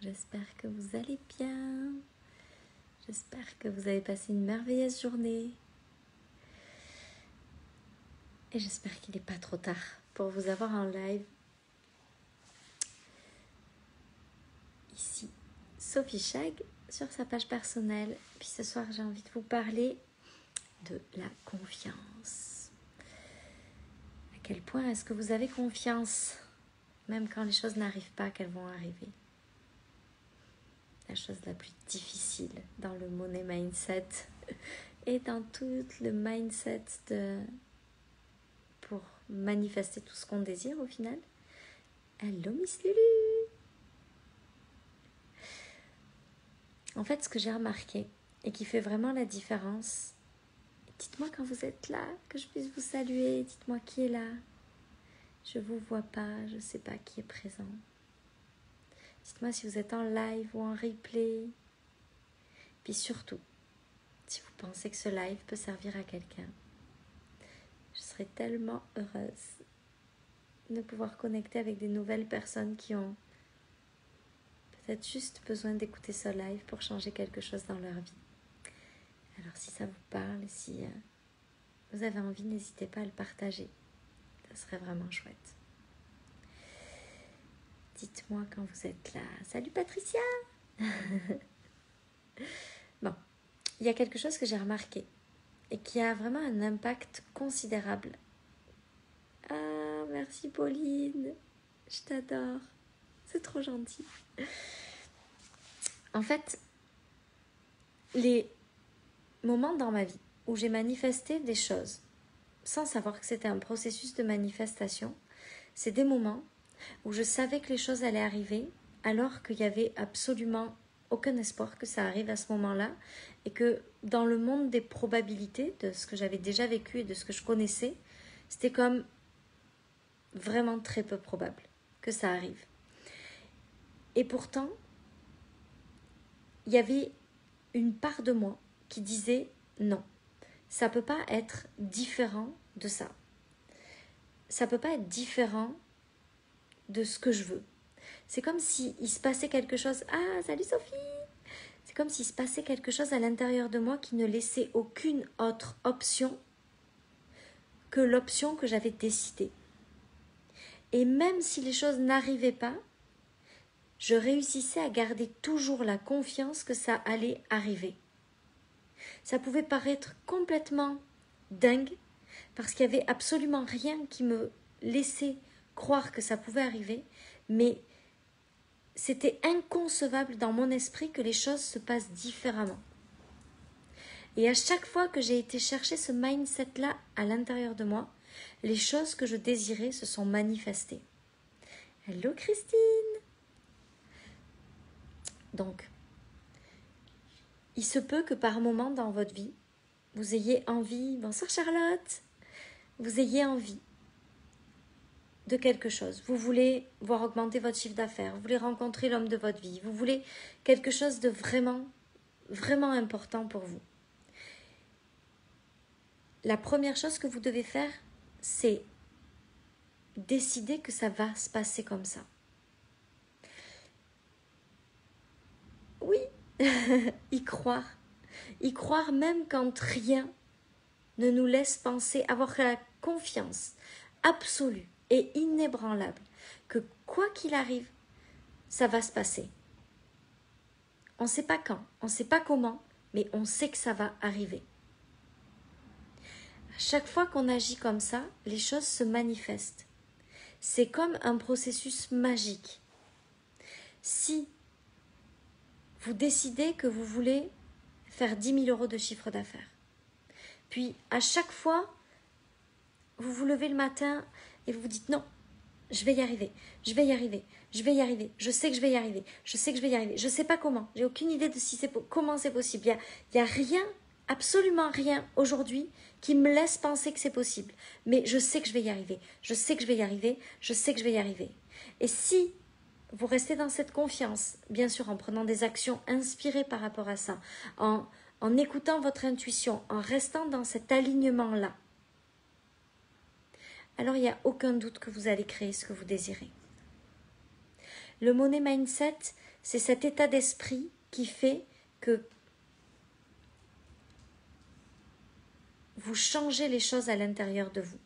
J'espère que vous allez bien. J'espère que vous avez passé une merveilleuse journée. Et j'espère qu'il n'est pas trop tard pour vous avoir en live. Ici, Sophie Chag sur sa page personnelle. Puis ce soir, j'ai envie de vous parler de la confiance. À quel point est-ce que vous avez confiance, même quand les choses n'arrivent pas, qu'elles vont arriver? La chose la plus difficile dans le money mindset et dans tout le mindset pour manifester tout ce qu'on désire au final. Hello Miss Lulu. En fait, ce que j'ai remarqué et qui fait vraiment la différence, dites-moi quand vous êtes là, que je puisse vous saluer, dites-moi qui est là. Je vous vois pas, je sais pas qui est présent. Dites-moi si vous êtes en live ou en replay. Puis surtout, si vous pensez que ce live peut servir à quelqu'un, je serais tellement heureuse de pouvoir connecter avec des nouvelles personnes qui ont peut-être juste besoin d'écouter ce live pour changer quelque chose dans leur vie. Alors si ça vous parle, si vous avez envie, n'hésitez pas à le partager. Ça serait vraiment chouette. Dites-moi quand vous êtes là. Salut Patricia. Bon, il y a quelque chose que j'ai remarqué et qui a vraiment un impact considérable. Ah, merci Pauline. Je t'adore. C'est trop gentil. En fait, les moments dans ma vie où j'ai manifesté des choses sans savoir que c'était un processus de manifestation, c'est des moments où je savais que les choses allaient arriver alors qu'il n'y avait absolument aucun espoir que ça arrive à ce moment-là et que dans le monde des probabilités, de ce que j'avais déjà vécu et de ce que je connaissais, c'était comme vraiment très peu probable que ça arrive. Et pourtant, il y avait une part de moi qui disait non, ça ne peut pas être différent de ça. Ça ne peut pas être différent de ce que je veux. C'est comme s'il se passait quelque chose. Ah, salut Sophie! C'est comme s'il se passait quelque chose à l'intérieur de moi qui ne laissait aucune autre option que l'option que j'avais décidée. Et même si les choses n'arrivaient pas, je réussissais à garder toujours la confiance que ça allait arriver. Ça pouvait paraître complètement dingue parce qu'il n'y avait absolument rien qui me laissait croire que ça pouvait arriver, mais c'était inconcevable dans mon esprit que les choses se passent différemment. Et à chaque fois que j'ai été chercher ce mindset-là à l'intérieur de moi, les choses que je désirais se sont manifestées. Hello Christine! Donc, il se peut que par moment dans votre vie, vous ayez envie, bonsoir Charlotte, vous ayez envie de quelque chose. Vous voulez voir augmenter votre chiffre d'affaires, vous voulez rencontrer l'homme de votre vie, vous voulez quelque chose de vraiment, vraiment important pour vous. La première chose que vous devez faire, c'est décider que ça va se passer comme ça. Oui, y croire. Y croire même quand rien ne nous laisse penser, avoir la confiance absolue et inébranlable que quoi qu'il arrive, ça va se passer. On ne sait pas quand, on ne sait pas comment, mais on sait que ça va arriver. À chaque fois qu'on agit comme ça, les choses se manifestent. C'est comme un processus magique. Si vous décidez que vous voulez faire 10 000 € de chiffre d'affaires, puis à chaque fois, vous vous levez le matin et vous vous dites non, je vais y arriver, je vais y arriver, je vais y arriver, je sais que je vais y arriver, je sais que je vais y arriver, je ne sais pas comment, j'ai aucune idée de comment c'est possible. Il y a rien, absolument rien aujourd'hui qui me laisse penser que c'est possible. Mais je sais que je vais y arriver, je sais que je vais y arriver, je sais que je vais y arriver. Et si vous restez dans cette confiance, bien sûr en prenant des actions inspirées par rapport à ça, en écoutant votre intuition, en restant dans cet alignement-là, alors il n'y a aucun doute que vous allez créer ce que vous désirez. Le money mindset, c'est cet état d'esprit qui fait que vous changez les choses à l'intérieur de vous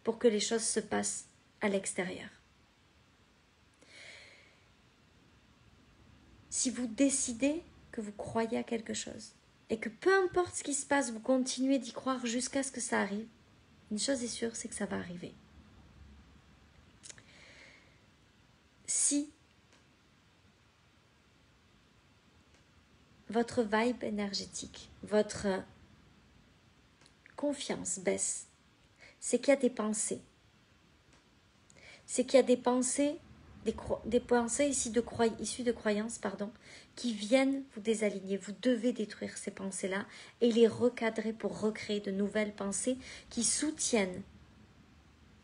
pour que les choses se passent à l'extérieur. Si vous décidez que vous croyez à quelque chose et que peu importe ce qui se passe, vous continuez d'y croire jusqu'à ce que ça arrive, une chose est sûre, c'est que ça va arriver. Si votre vibe énergétique, votre confiance baisse, c'est qu'il y a des pensées. C'est qu'il y a des pensées, des pensées issues de croyances, qui viennent vous désaligner. Vous devez détruire ces pensées-là et les recadrer pour recréer de nouvelles pensées qui soutiennent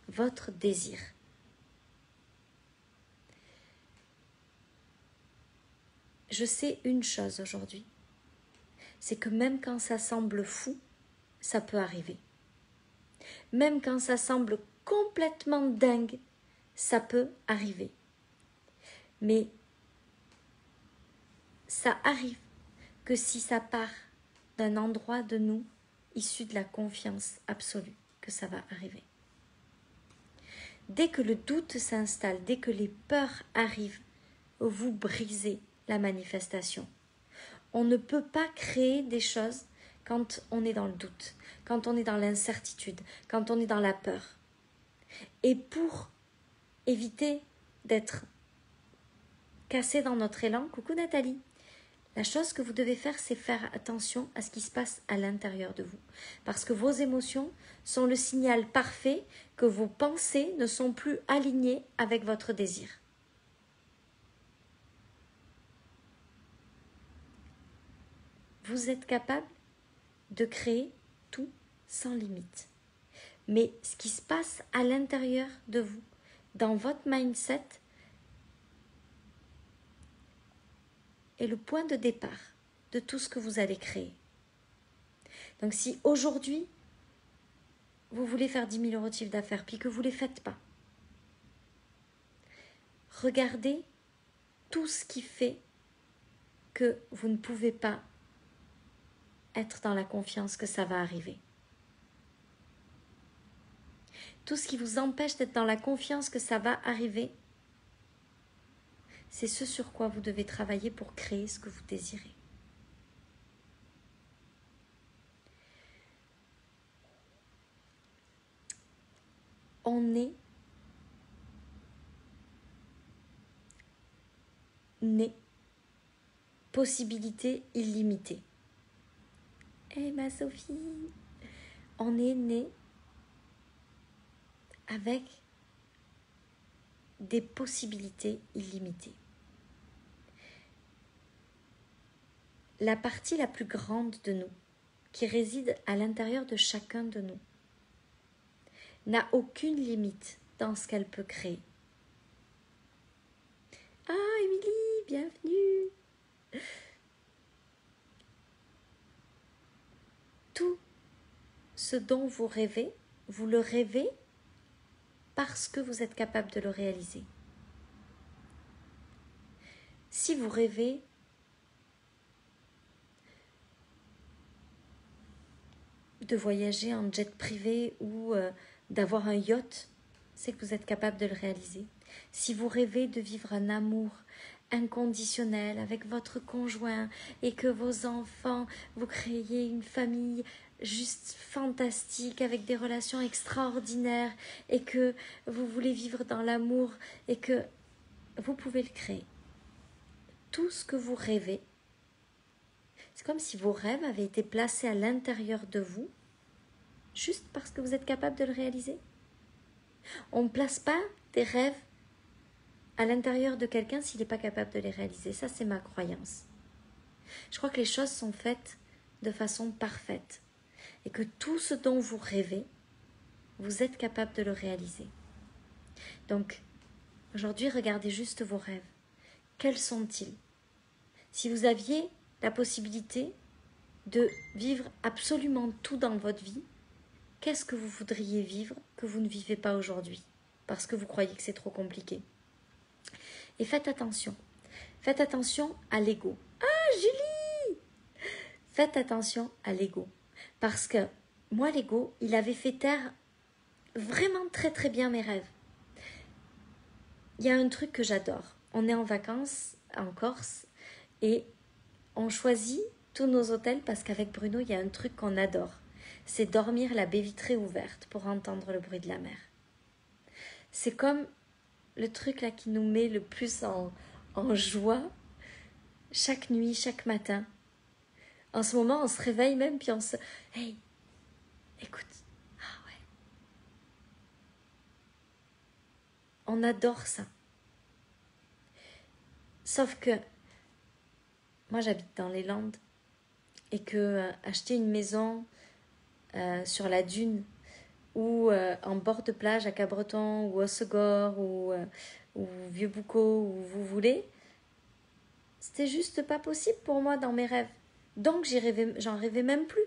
votre désir. Je sais une chose aujourd'hui, c'est que même quand ça semble fou, ça peut arriver. Même quand ça semble complètement dingue, ça peut arriver. Mais ça arrive que si ça part d'un endroit de nous issu de la confiance absolue, que ça va arriver. Dès que le doute s'installe, dès que les peurs arrivent, vous brisez la manifestation. On ne peut pas créer des choses quand on est dans le doute, quand on est dans l'incertitude, quand on est dans la peur. Et pour éviter d'être cassé dans notre élan, coucou Nathalie, la chose que vous devez faire, c'est faire attention à ce qui se passe à l'intérieur de vous. Parce que vos émotions sont le signal parfait que vos pensées ne sont plus alignées avec votre désir. Vous êtes capable de créer tout sans limite. Mais ce qui se passe à l'intérieur de vous, dans votre mindset, est le point de départ de tout ce que vous allez créer. Donc si aujourd'hui, vous voulez faire 10 000 € de chiffre d'affaires, puis que vous ne les faites pas, regardez tout ce qui fait que vous ne pouvez pas être dans la confiance que ça va arriver. Tout ce qui vous empêche d'être dans la confiance que ça va arriver, c'est ce sur quoi vous devez travailler pour créer ce que vous désirez. On est né possibilité illimitée. Eh ma Sophie, on est né avec des possibilités illimitées. La partie la plus grande de nous, qui réside à l'intérieur de chacun de nous, n'a aucune limite dans ce qu'elle peut créer. Ah, Émilie, bienvenue. Tout ce dont vous rêvez, vous le rêvez parce que vous êtes capable de le réaliser. Si vous rêvez de voyager en jet privé ou d'avoir un yacht, c'est que vous êtes capable de le réaliser. Si vous rêvez de vivre un amour inconditionnel avec votre conjoint et que vos enfants, vous créez une famille juste fantastique avec des relations extraordinaires et que vous voulez vivre dans l'amour et que vous pouvez le créer. Tout ce que vous rêvez, c'est comme si vos rêves avaient été placés à l'intérieur de vous juste parce que vous êtes capable de le réaliser. On ne place pas des rêves à l'intérieur de quelqu'un s'il n'est pas capable de les réaliser. Ça, c'est ma croyance. Je crois que les choses sont faites de façon parfaite et que tout ce dont vous rêvez, vous êtes capable de le réaliser. Donc, aujourd'hui, regardez juste vos rêves. Quels sont-ils? Si vous aviez la possibilité de vivre absolument tout dans votre vie, qu'est-ce que vous voudriez vivre que vous ne vivez pas aujourd'hui parce que vous croyez que c'est trop compliqué? Et faites attention à l'ego. Ah, Julie! Faites attention à l'ego. Parce que moi, l'ego, il avait fait taire vraiment très très bien mes rêves. Il y a un truc que j'adore. On est en vacances en Corse et on choisit tous nos hôtels parce qu'avec Bruno, il y a un truc qu'on adore. C'est dormir la baie vitrée ouverte pour entendre le bruit de la mer. C'est comme le truc là qui nous met le plus en joie chaque nuit, chaque matin. En ce moment, on se réveille même puis on se... Hey, écoute. Ah ouais. On adore ça. Sauf que moi, j'habite dans les Landes et que acheter une maison sur la dune ou en bord de plage à Cabreton ou Hossegor ou Vieux-Boucau où vous voulez, c'était juste pas possible pour moi dans mes rêves. Donc j'en rêvais même plus.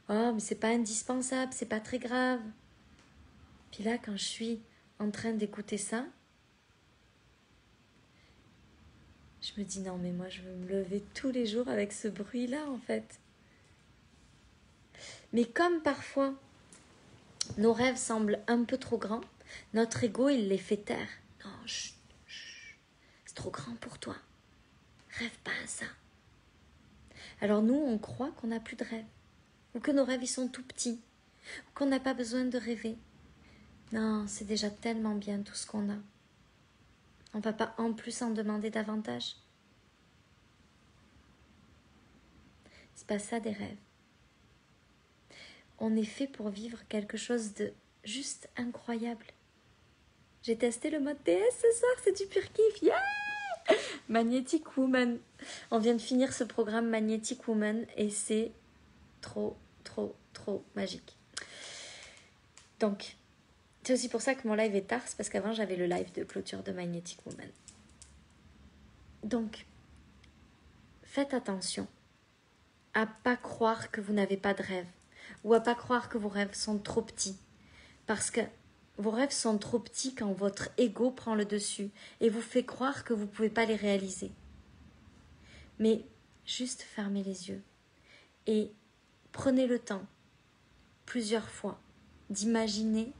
Oh, mais c'est pas indispensable, c'est pas très grave. Puis là, quand je suis en train d'écouter ça, je me dis non, mais moi je veux me lever tous les jours avec ce bruit-là en fait. Mais comme parfois nos rêves semblent un peu trop grands, notre ego il les fait taire. Non, chut, chut, c'est trop grand pour toi. Rêve pas à ça. Alors nous, on croit qu'on n'a plus de rêves, ou que nos rêves ils sont tout petits, ou qu'on n'a pas besoin de rêver. Non, c'est déjà tellement bien tout ce qu'on a. On ne va pas en plus en demander davantage. C'est pas ça des rêves. On est fait pour vivre quelque chose de juste incroyable. J'ai testé le mode DS ce soir, c'est du pur kiff. Yeah! Magnetic Woman. On vient de finir ce programme Magnetic Woman et c'est trop, trop, trop magique. Donc, c'est aussi pour ça que mon live est tard, c'est parce qu'avant j'avais le live de clôture de Magnetic Woman. Donc, faites attention à pas croire que vous n'avez pas de rêve ou à pas croire que vos rêves sont trop petits. Parce que vos rêves sont trop petits quand votre ego prend le dessus et vous fait croire que vous ne pouvez pas les réaliser. Mais juste fermez les yeux et prenez le temps, plusieurs fois, d'imaginer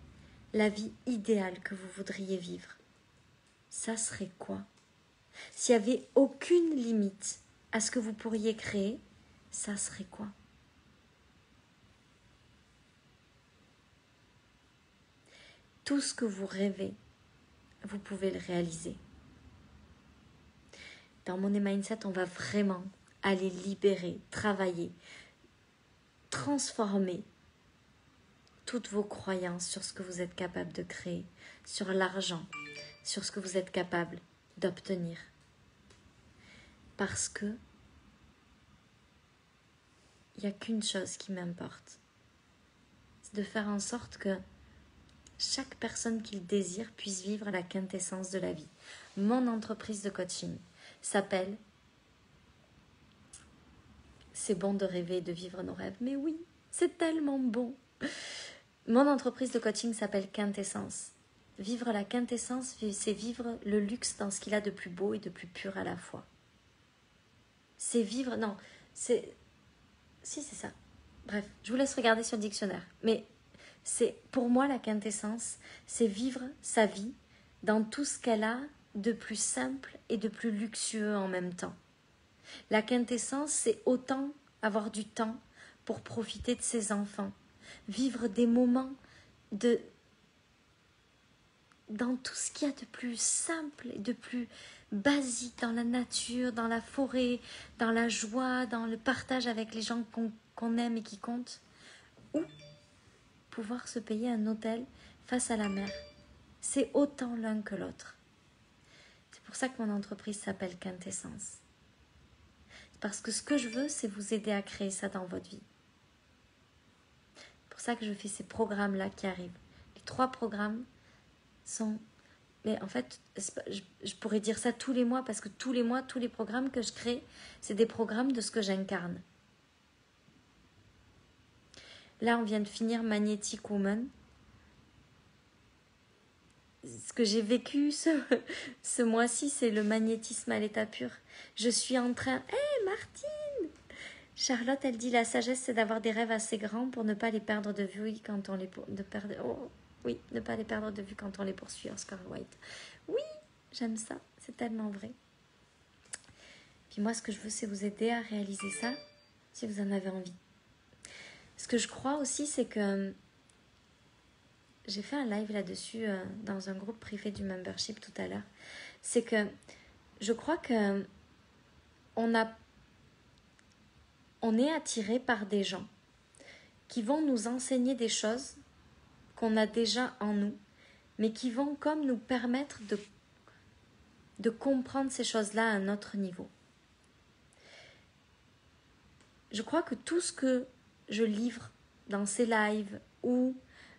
la vie idéale que vous voudriez vivre. Ça serait quoi? S'il n'y avait aucune limite à ce que vous pourriez créer, ça serait quoi? Tout ce que vous rêvez, vous pouvez le réaliser. Dans Money Mindset, on va vraiment aller libérer, travailler, transformer toutes vos croyances sur ce que vous êtes capable de créer, sur l'argent, sur ce que vous êtes capable d'obtenir. Parce que il n'y a qu'une chose qui m'importe, c'est de faire en sorte que chaque personne qui le désire puisse vivre la quintessence de la vie. Mon entreprise de coaching s'appelle « C'est bon de rêver et de vivre nos rêves ». Mais oui, c'est tellement bon. Mon entreprise de coaching s'appelle Quintessence. Vivre la quintessence, c'est vivre le luxe dans ce qu'il a de plus beau et de plus pur à la fois. C'est vivre... Non, c'est... Si, c'est ça. Bref, je vous laisse regarder sur le dictionnaire. Mais c'est pour moi la quintessence, c'est vivre sa vie dans tout ce qu'elle a de plus simple et de plus luxueux en même temps. La quintessence, c'est autant avoir du temps pour profiter de ses enfants, vivre des moments dans tout ce qu'il y a de plus simple et de plus basique, dans la nature, dans la forêt, dans la joie, dans le partage avec les gens qu'on aime et qui comptent, ou pouvoir se payer un hôtel face à la mer. C'est autant l'un que l'autre. C'est pour ça que mon entreprise s'appelle Quintessence. Parce que ce que je veux, c'est vous aider à créer ça dans votre vie. C'est pour ça que je fais ces programmes-là qui arrivent. Les 3 programmes sont... Mais en fait, je pourrais dire ça tous les mois, parce que tous les mois, tous les programmes que je crée, c'est des programmes de ce que j'incarne. Là, on vient de finir Magnetic Woman. ce que j'ai vécu ce mois-ci, c'est le magnétisme à l'état pur. Je suis en train... Hé, Martine! Charlotte, elle dit, la sagesse, c'est d'avoir des rêves assez grands pour ne pas les perdre de vue quand on les... Oui, ne pas les perdre de vue quand on les poursuit, Oscar White. Oui, j'aime ça, c'est tellement vrai. Puis moi, ce que je veux, c'est vous aider à réaliser ça, si vous en avez envie. Ce que je crois aussi, c'est que j'ai fait un live là-dessus dans un groupe privé du membership tout à l'heure. C'est que je crois que on est attiré par des gens qui vont nous enseigner des choses qu'on a déjà en nous, mais qui vont comme nous permettre de comprendre ces choses-là à un autre niveau. Je crois que tout ce que je livre dans ces lives ou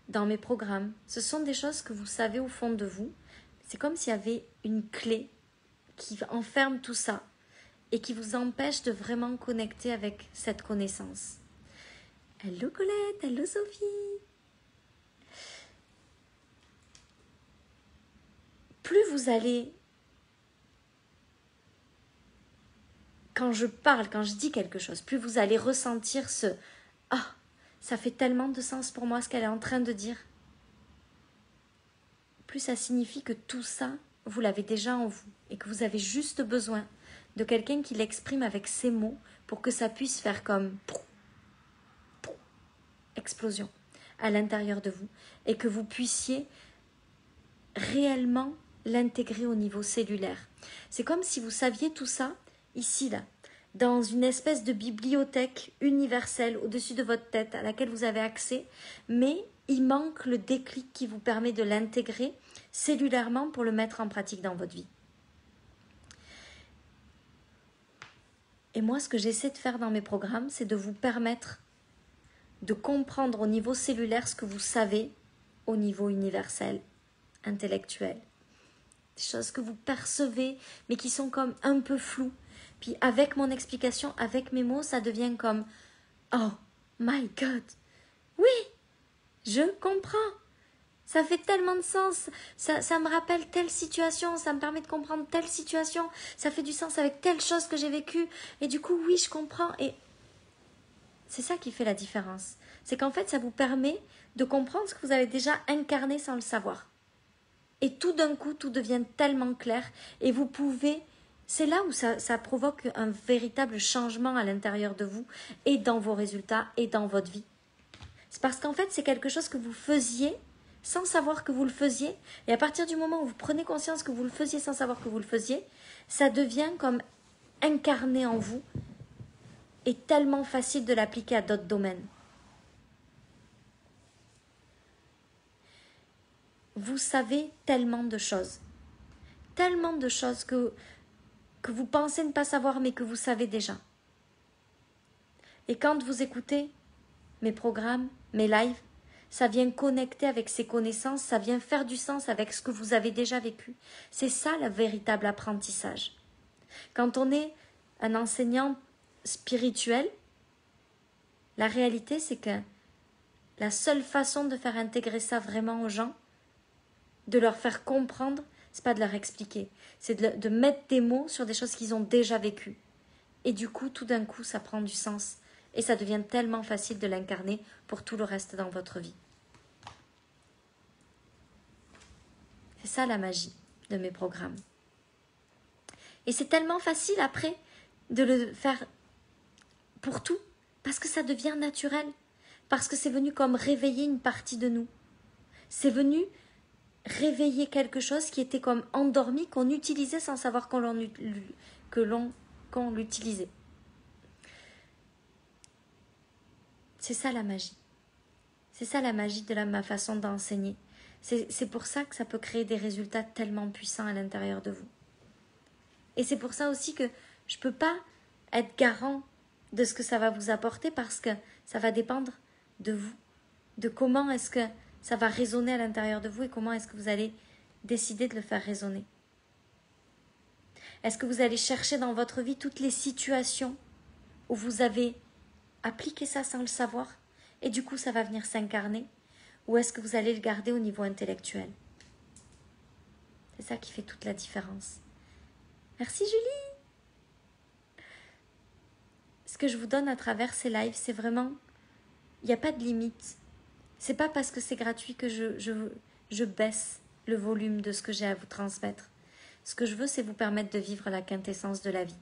dans mes programmes, ce sont des choses que vous savez au fond de vous. C'est comme s'il y avait une clé qui enferme tout ça et qui vous empêche de vraiment connecter avec cette connaissance. Hello Colette, hello Sophie. Plus vous allez, quand je parle, quand je dis quelque chose, plus vous allez ressentir ce « Ah, ça fait tellement de sens pour moi ce qu'elle est en train de dire », plus ça signifie que tout ça, vous l'avez déjà en vous et que vous avez juste besoin de quelqu'un qui l'exprime avec ses mots pour que ça puisse faire comme explosion à l'intérieur de vous et que vous puissiez réellement l'intégrer au niveau cellulaire. C'est comme si vous saviez tout ça ici, là, dans une espèce de bibliothèque universelle au-dessus de votre tête à laquelle vous avez accès, mais il manque le déclic qui vous permet de l'intégrer cellulairement pour le mettre en pratique dans votre vie. Et moi, ce que j'essaie de faire dans mes programmes, c'est de vous permettre de comprendre au niveau cellulaire ce que vous savez au niveau universel, intellectuel. Des choses que vous percevez, mais qui sont comme un peu floues. Puis avec mon explication, avec mes mots, ça devient comme « Oh my God! Oui, je comprends! Ça fait tellement de sens, ça me rappelle telle situation, ça me permet de comprendre telle situation, ça fait du sens avec telle chose que j'ai vécue, et du coup, oui, je comprends. » Et c'est ça qui fait la différence. C'est qu'en fait, ça vous permet de comprendre ce que vous avez déjà incarné sans le savoir. Et tout d'un coup, tout devient tellement clair, et vous pouvez... C'est là où ça provoque un véritable changement à l'intérieur de vous, et dans vos résultats, et dans votre vie. C'est parce qu'en fait, c'est quelque chose que vous faisiez sans savoir que vous le faisiez. Et à partir du moment où vous prenez conscience que vous le faisiez sans savoir que vous le faisiez, ça devient comme incarné en vous et tellement facile de l'appliquer à d'autres domaines. Vous savez tellement de choses que vous pensez ne pas savoir mais que vous savez déjà. Et quand vous écoutez mes programmes, mes lives, ça vient connecter avec ces connaissances, ça vient faire du sens avec ce que vous avez déjà vécu. C'est ça le véritable apprentissage. Quand on est un enseignant spirituel, la réalité c'est que la seule façon de faire intégrer ça vraiment aux gens, de leur faire comprendre, c'est pas de leur expliquer, c'est de mettre des mots sur des choses qu'ils ont déjà vécues. Et du coup, tout d'un coup, ça prend du sens. Et ça devient tellement facile de l'incarner pour tout le reste dans votre vie. C'est ça la magie de mes programmes. Et c'est tellement facile après de le faire pour tout, parce que ça devient naturel, parce que c'est venu comme réveiller une partie de nous. C'est venu réveiller quelque chose qui était comme endormi, qu'on utilisait sans savoir qu'on l'utilisait. C'est ça la magie. C'est ça la magie de ma façon d'enseigner. C'est pour ça que ça peut créer des résultats tellement puissants à l'intérieur de vous. Et c'est pour ça aussi que je ne peux pas être garant de ce que ça va vous apporter parce que ça va dépendre de vous, de comment est-ce que ça va résonner à l'intérieur de vous et comment est-ce que vous allez décider de le faire résonner. Est-ce que vous allez chercher dans votre vie toutes les situations où vous avez appliqué ça sans le savoir et du coup ça va venir s'incarner, ou est-ce que vous allez le garder au niveau intellectuel? C'est ça qui fait toute la différence. Merci Julie. Ce que je vous donne à travers ces lives, c'est vraiment, il n'y a pas de limite. C'est pas parce que c'est gratuit que je baisse le volume de ce que j'ai à vous transmettre. Ce que je veux, c'est vous permettre de vivre la quintessence de la vie.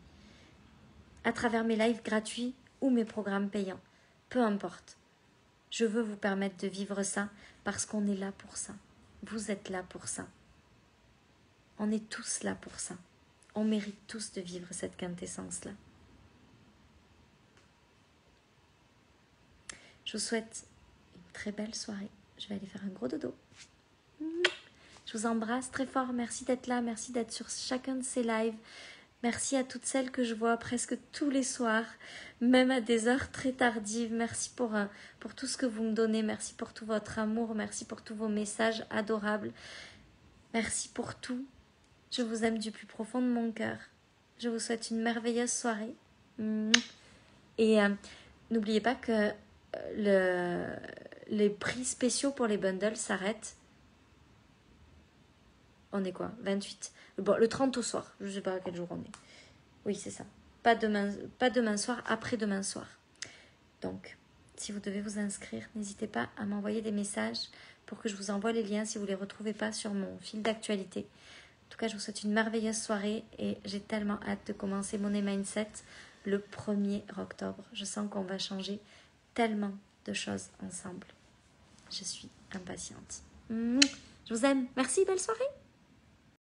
À travers mes lives gratuits ou mes programmes payants. Peu importe. Je veux vous permettre de vivre ça parce qu'on est là pour ça. Vous êtes là pour ça. On est tous là pour ça. On mérite tous de vivre cette quintessence-là. Je vous souhaite une très belle soirée. Je vais aller faire un gros dodo. Je vous embrasse très fort. Merci d'être là. Merci d'être sur chacun de ces lives. Merci à toutes celles que je vois presque tous les soirs, même à des heures très tardives. Merci pour tout ce que vous me donnez. Merci pour tout votre amour. Merci pour tous vos messages adorables. Merci pour tout. Je vous aime du plus profond de mon cœur. Je vous souhaite une merveilleuse soirée. Et n'oubliez pas que les prix spéciaux pour les bundles s'arrêtent. On est quoi? 28. Bon, le 30 au soir. Je ne sais pas à quel jour on est. Oui, c'est ça. Pas demain soir, après-demain soir. Donc, si vous devez vous inscrire, n'hésitez pas à m'envoyer des messages pour que je vous envoie les liens si vous ne les retrouvez pas sur mon fil d'actualité. En tout cas, je vous souhaite une merveilleuse soirée et j'ai tellement hâte de commencer Money Mindset le 1er octobre. Je sens qu'on va changer tellement de choses ensemble. Je suis impatiente. Je vous aime. Merci, belle soirée.